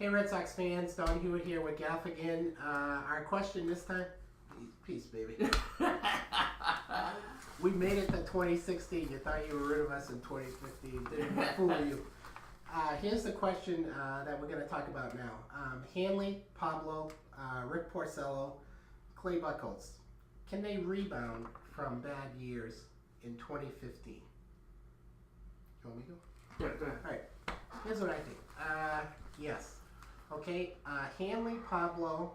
Hey Red Sox fans, Don Hewitt here with Gaff again. Our question this time, peace baby. We made it to 2016. You thought you were rid of us in 2015. Didn't fool you. Here's the question that we're going to talk about now. Hanley, Pablo, Rick Porcello, Clay Bucholtz. Can they rebound from bad years in 2015? You want me to go? Yeah, go ahead. All right. Here's what I think. Yes. Okay. Hanley, Pablo,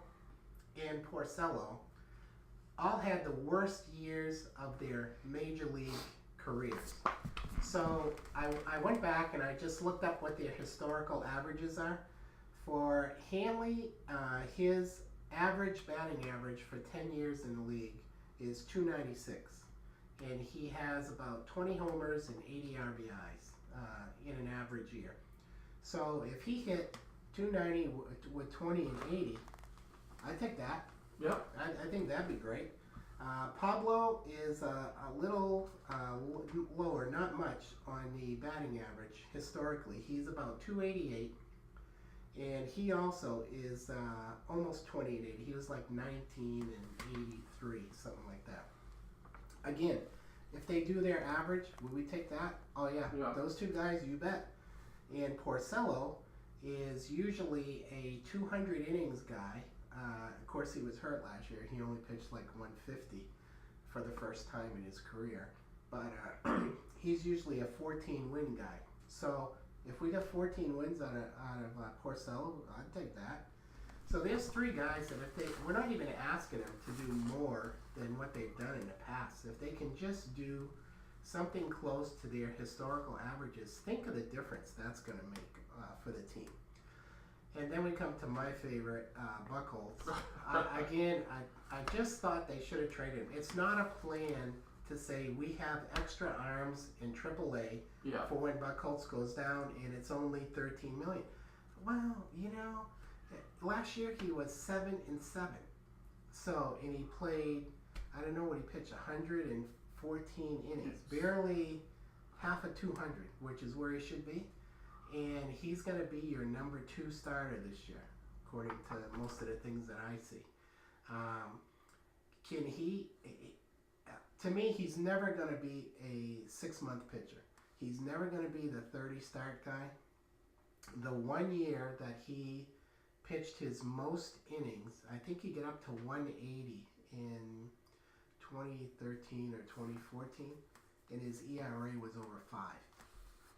and Porcello all had the worst years of their major league careers. So I went back and I just looked up what their historical averages are. For Hanley, his average batting average for 10 years in the league is 296. And he has about 20 homers and 80 RBIs in an average year. So if he hit 290 with 20 and 80, I'd take that. Yep. I think that'd be great. Pablo is a little lower, not much, on the batting average historically. He's about 288, and he also is almost 20 and 80. He was like 19 and 83, something like that. Again, if they do their average, would we take that? Oh yeah. Those two guys, you bet. And Porcello is usually a 200 innings guy. Of course, he was hurt last year. He only pitched like 150 for the first time in his career. But he's usually a 14-win guy. So if we get 14 wins out of Porcello, I'd take that. So there's three guys that we're not even asking them to do more than what they've done in the past. If they can just do something close to their historical averages, think of the difference that's going to make for the team. And then we come to my favorite, Bucholtz. I just thought they should have traded him. It's not a plan to say we have extra arms in AAA for when Bucholtz goes down and it's only $13 million. Well, last year he was 7-7. So, and he played, I don't know what he pitched, 114 innings, barely half of 200, which is where he should be. And he's going to be your number 2 starter this year, according to most of the things that I see. Can he? To me, he's never going to be a 6-month pitcher. He's never going to be the 30 start guy. The 1 year that he pitched his most innings, I think he got up to 180 in 2013 or 2014, and his ERA was over 5.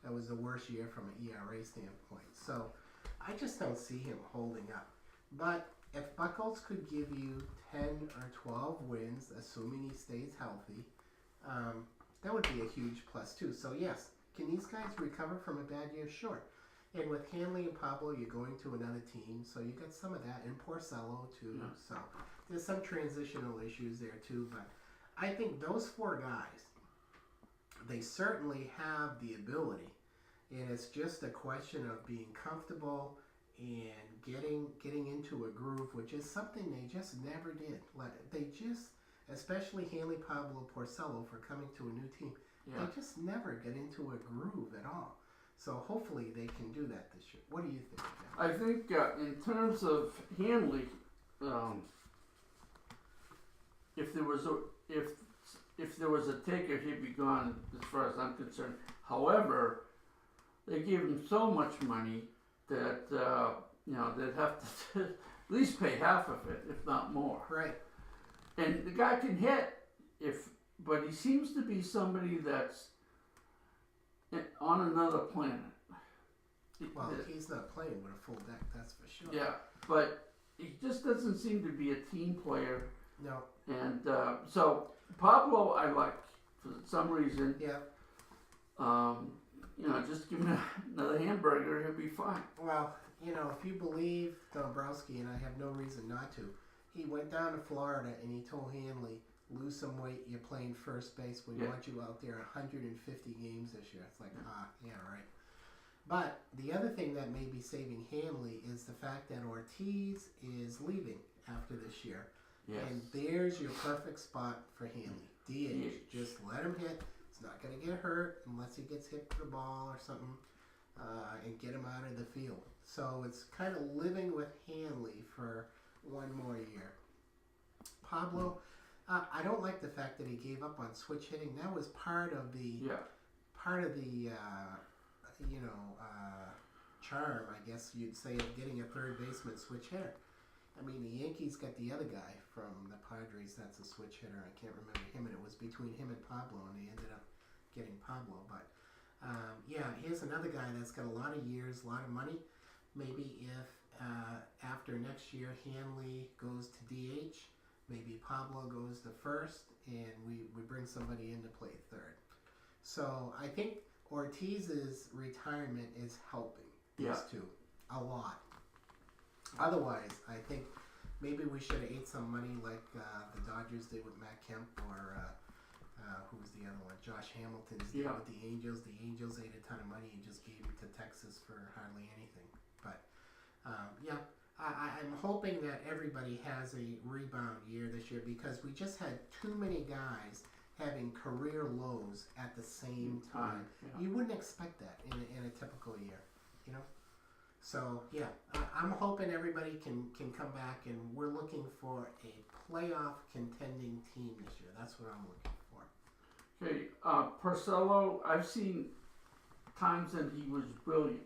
That was the worst year from an ERA standpoint. So I just don't see him holding up. But if Bucholtz could give you 10 or 12 wins, assuming he stays healthy, that would be a huge plus too. So yes, can these guys recover from a bad year? Sure. And with Hanley and Pablo, you're going to another team, so you got some of that. And Porcello too. Yeah. So there's some transitional issues there too. But I think those 4 guys, they certainly have the ability, and it's just a question of being comfortable and getting into a groove, which is something they just never did. They just, especially Hanley, Pablo, Porcello, for coming to a new team, they just never get into a groove at all. So hopefully they can do that this year. What do you think, Jeff? I think in terms of Hanley, if there was a taker, he'd be gone as far as I'm concerned. However, they gave him so much money that they'd have to at least pay half of it, if not more. Right. And the guy can hit, but he seems to be somebody that's on another planet. Well, he's not playing with a full deck, that's for sure. Yeah, but he just doesn't seem to be a team player. No. And so Pablo, I like for some reason. Yeah. Just give him another hamburger, he'll be fine. Well, if you believe Dombrowski, and I have no reason not to, he went down to Florida and he told Hanley, lose some weight, you're playing first base, we want you out there 150 games this year. It's like, yeah, right. But the other thing that may be saving Hanley is the fact that Ortiz is leaving after this year. Yes. And there's your perfect spot for Hanley. DH. Just let him hit. He's not going to get hurt unless he gets hit with the ball or something, and get him out of the field. So it's kind of living with Hanley for one more year. Pablo, I don't like the fact that he gave up on switch hitting. That was part of the charm, I guess you'd say, of getting a third baseman switch hitter. I mean, the Yankees got the other guy from the Padres that's a switch hitter. I can't remember him, and it was between him and Pablo, and they ended up getting Pablo. But here's another guy that's got a lot of years, a lot of money. Maybe if after next year Hanley goes to DH, maybe Pablo goes to first, and we bring somebody in to play third. So I think Ortiz's retirement is helping these two a lot. Otherwise, I think maybe we should have ate some money like the Dodgers did with Matt Kemp, or who was the other one? Josh Hamilton's did with the Angels. The Angels ate a ton of money and just gave it to Texas for hardly anything. But I'm hoping that everybody has a rebound year this year, because we just had too many guys having career lows at the same time. Yeah. You wouldn't expect that in a typical year, you know? So, I'm hoping everybody can come back, and we're looking for a playoff contending team this year. That's what I'm looking for. Okay, Porcello, I've seen times that he was brilliant,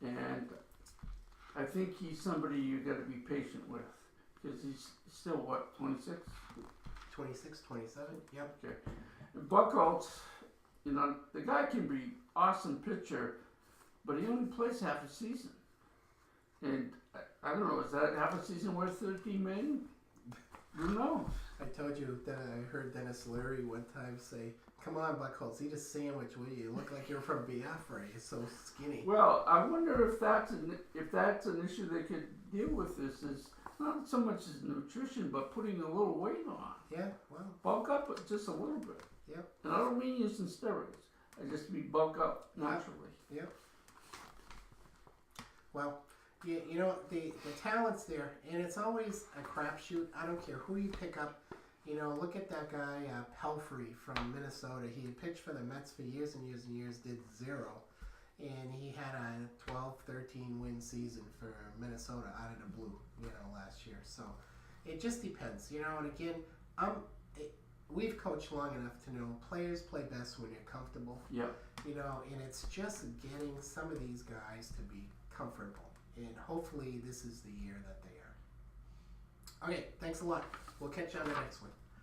and I think he's somebody you got to be patient with, because he's still, what, 26? 26, 27, yep. Okay. And Bucholtz, the guy can be awesome pitcher, but he only plays half a season. And I don't know, is that half a season worth $13 million? Who knows? I told you that I heard Dennis Leary one time say, "Come on, Bucholtz, eat a sandwich, will you? You look like you're from Biafra. You're so skinny." Well, I wonder if that's an issue they could deal with. This is not so much as nutrition, but putting a little weight on. Yeah, well. Bulk up just a little bit. Yep. And I don't mean using steroids. I just mean bulk up naturally. Yep. Well, the talent's there, and it's always a crapshoot. I don't care who you pick up. Look at that guy, Pelfrey from Minnesota. He had pitched for the Mets for years and years and years, did 0. And he had a 12-13 win season for Minnesota out of the blue, last year. So it just depends, and again, we've coached long enough to know players play best when you're comfortable. Yeah. And it's just getting some of these guys to be comfortable. And hopefully this is the year that they are. Okay, thanks a lot. We'll catch you on the next one.